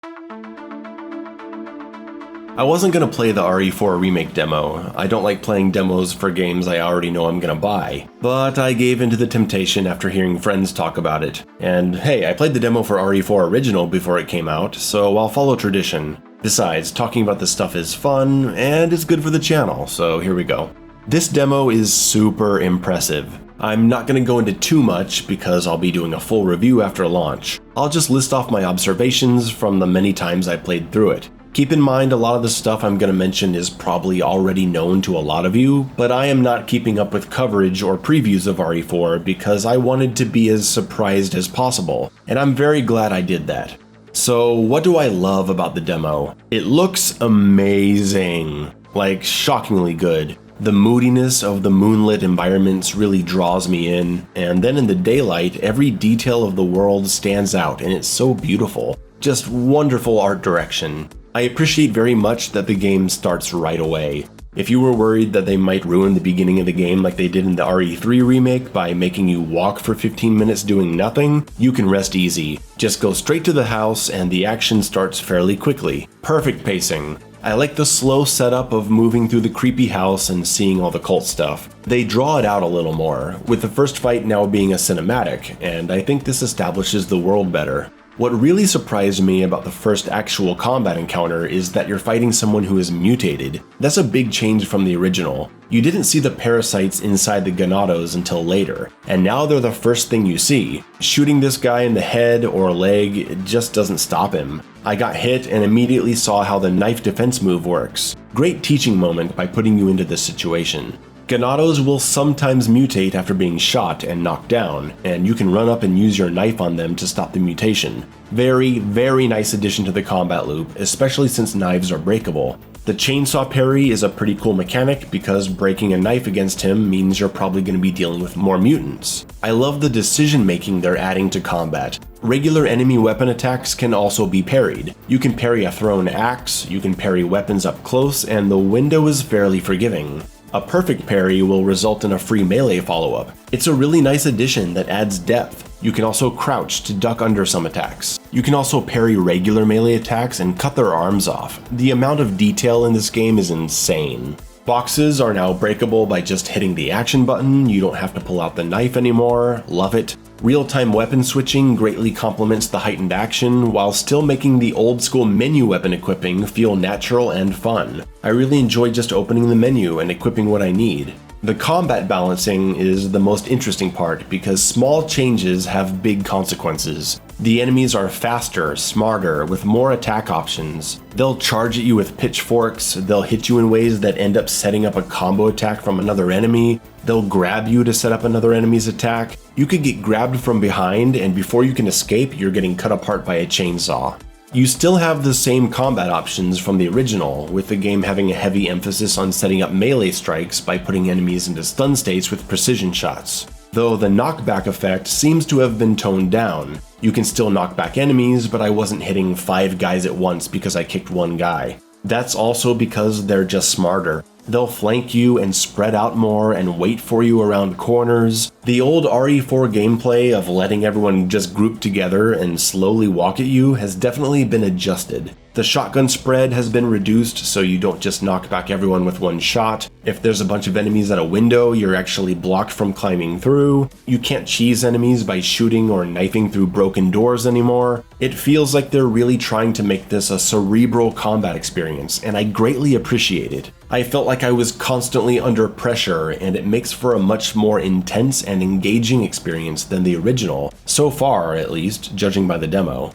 I wasn't going to play the RE4 remake demo. I don't like playing demos for games I already know I'm going to buy. But I gave into the temptation after hearing friends talk about it. And hey, I played the demo for RE4 original before it came out, so I'll follow tradition. Besides, talking about this stuff is fun, and it's good for the channel, so here we go. This demo is super impressive. I'm not going to go into too much because I'll be doing a full review after launch. I'll just list off my observations from the many times I played through it. Keep in mind a lot of the stuff I'm going to mention is probably already known to a lot of you, but I am not keeping up with coverage or previews of RE4 because I wanted to be as surprised as possible, and I'm very glad I did that. So what do I love about the demo? It looks amazing, like shockingly good. The moodiness of the moonlit environments really draws me in, and then in the daylight, every detail of the world stands out and it's so beautiful. Just wonderful art direction. I appreciate very much that the game starts right away. If you were worried that they might ruin the beginning of the game like they did in the RE3 remake by making you walk for 15 minutes doing nothing, you can rest easy. Just go straight to the house and the action starts fairly quickly. Perfect pacing. I like the slow setup of moving through the creepy house and seeing all the cult stuff. They draw it out a little more, with the first fight now being a cinematic, and I think this establishes the world better. What really surprised me about the first actual combat encounter is that you're fighting someone who is mutated. That's a big change from the original. You didn't see the parasites inside the Ganados until later, and now they're the first thing you see. Shooting this guy in the head or leg, it just doesn't stop him. I got hit and immediately saw how the knife defense move works. Great teaching moment by putting you into this situation. Ganados will sometimes mutate after being shot and knocked down, and you can run up and use your knife on them to stop the mutation. Very, very nice addition to the combat loop, especially since knives are breakable. The chainsaw parry is a pretty cool mechanic because breaking a knife against him means you're probably going to be dealing with more mutants. I love the decision making they're adding to combat. Regular enemy weapon attacks can also be parried. You can parry a thrown axe, you can parry weapons up close, and the window is fairly forgiving. A perfect parry will result in a free melee follow-up. It's a really nice addition that adds depth. You can also crouch to duck under some attacks. You can also parry regular melee attacks and cut their arms off. The amount of detail in this game is insane. Boxes are now breakable by just hitting the action button. You don't have to pull out the knife anymore. Love it. Real-time weapon switching greatly complements the heightened action while still making the old-school menu weapon equipping feel natural and fun. I really enjoy just opening the menu and equipping what I need. The combat balancing is the most interesting part because small changes have big consequences. The enemies are faster, smarter, with more attack options. They'll charge at you with pitchforks, they'll hit you in ways that end up setting up a combo attack from another enemy, they'll grab you to set up another enemy's attack. You could get grabbed from behind, and before you can escape, you're getting cut apart by a chainsaw. You still have the same combat options from the original, with the game having a heavy emphasis on setting up melee strikes by putting enemies into stun states with precision shots. Though the knockback effect seems to have been toned down. You can still knock back enemies, but I wasn't hitting 5 guys at once because I kicked one guy. That's also because they're just smarter. They'll flank you and spread out more and wait for you around corners. The old RE4 gameplay of letting everyone just group together and slowly walk at you has definitely been adjusted. The shotgun spread has been reduced so you don't just knock back everyone with one shot. If there's a bunch of enemies at a window, you're actually blocked from climbing through. You can't cheese enemies by shooting or knifing through broken doors anymore. It feels like they're really trying to make this a cerebral combat experience, and I greatly appreciate it. I felt like I was constantly under pressure, and it makes for a much more intense and engaging experience than the original, so far at least, judging by the demo.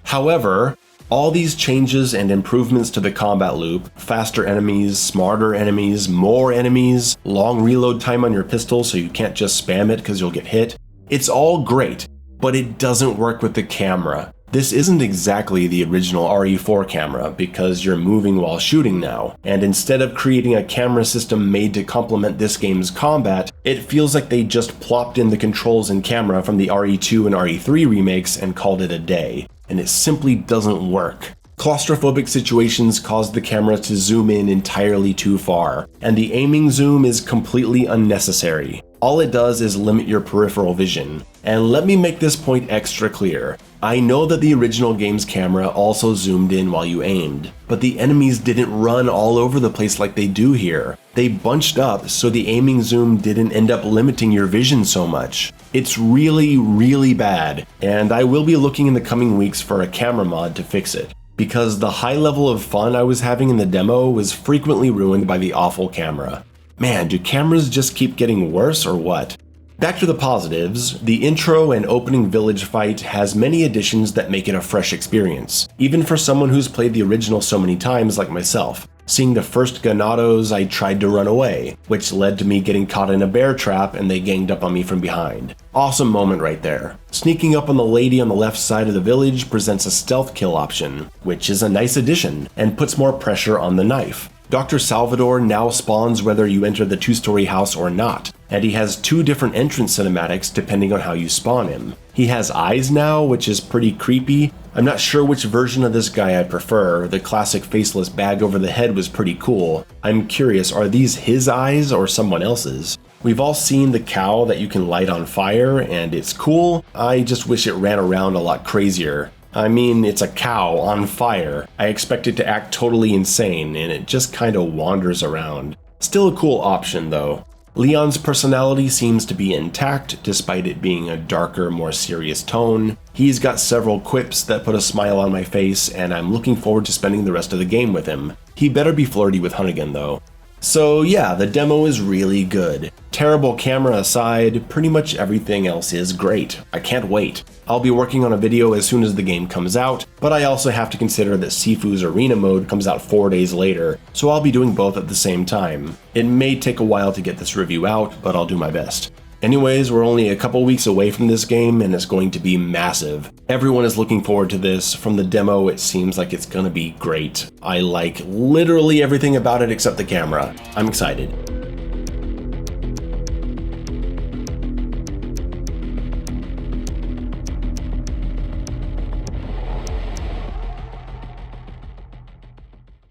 However, all these changes and improvements to the combat loop, faster enemies, smarter enemies, more enemies, long reload time on your pistol so you can't just spam it because you'll get hit, it's all great, but it doesn't work with the camera. This isn't exactly the original RE4 camera because you're moving while shooting now, and instead of creating a camera system made to complement this game's combat, it feels like they just plopped in the controls and camera from the RE2 and RE3 remakes and called it a day. And it simply doesn't work. Claustrophobic situations cause the camera to zoom in entirely too far, and the aiming zoom is completely unnecessary. All it does is limit your peripheral vision. And let me make this point extra clear. I know that the original game's camera also zoomed in while you aimed, but the enemies didn't run all over the place like they do here. They bunched up, so the aiming zoom didn't end up limiting your vision so much. It's really, really bad, and I will be looking in the coming weeks for a camera mod to fix it, because the high level of fun I was having in the demo was frequently ruined by the awful camera. Man, do cameras just keep getting worse or what? Back to the positives, the intro and opening village fight has many additions that make it a fresh experience, even for someone who's played the original so many times like myself. Seeing the first Ganados, I tried to run away, which led to me getting caught in a bear trap and they ganged up on me from behind. Awesome moment right there. Sneaking up on the lady on the left side of the village presents a stealth kill option, which is a nice addition and puts more pressure on the knife. Dr. Salvador now spawns whether you enter the 2-story house or not, and he has 2 different entrance cinematics depending on how you spawn him. He has eyes now, which is pretty creepy. I'm not sure which version of this guy I prefer. The classic faceless bag over the head was pretty cool. I'm curious, are these his eyes or someone else's? We've all seen the cow that you can light on fire, and it's cool. I just wish it ran around a lot crazier. I mean, it's a cow on fire. I expect it to act totally insane, and it just kinda wanders around. Still a cool option though. Leon's personality seems to be intact, despite it being a darker, more serious tone. He's got several quips that put a smile on my face, and I'm looking forward to spending the rest of the game with him. He better be flirty with Hunnigan though. So yeah, the demo is really good. Terrible camera aside, pretty much everything else is great. I can't wait. I'll be working on a video as soon as the game comes out, but I also have to consider that Sifu's Arena mode comes out 4 days later, so I'll be doing both at the same time. It may take a while to get this review out, but I'll do my best. Anyways, we're only a couple weeks away from this game and it's going to be massive. Everyone is looking forward to this. From the demo, it seems like it's gonna be great. I like literally everything about it except the camera. I'm excited.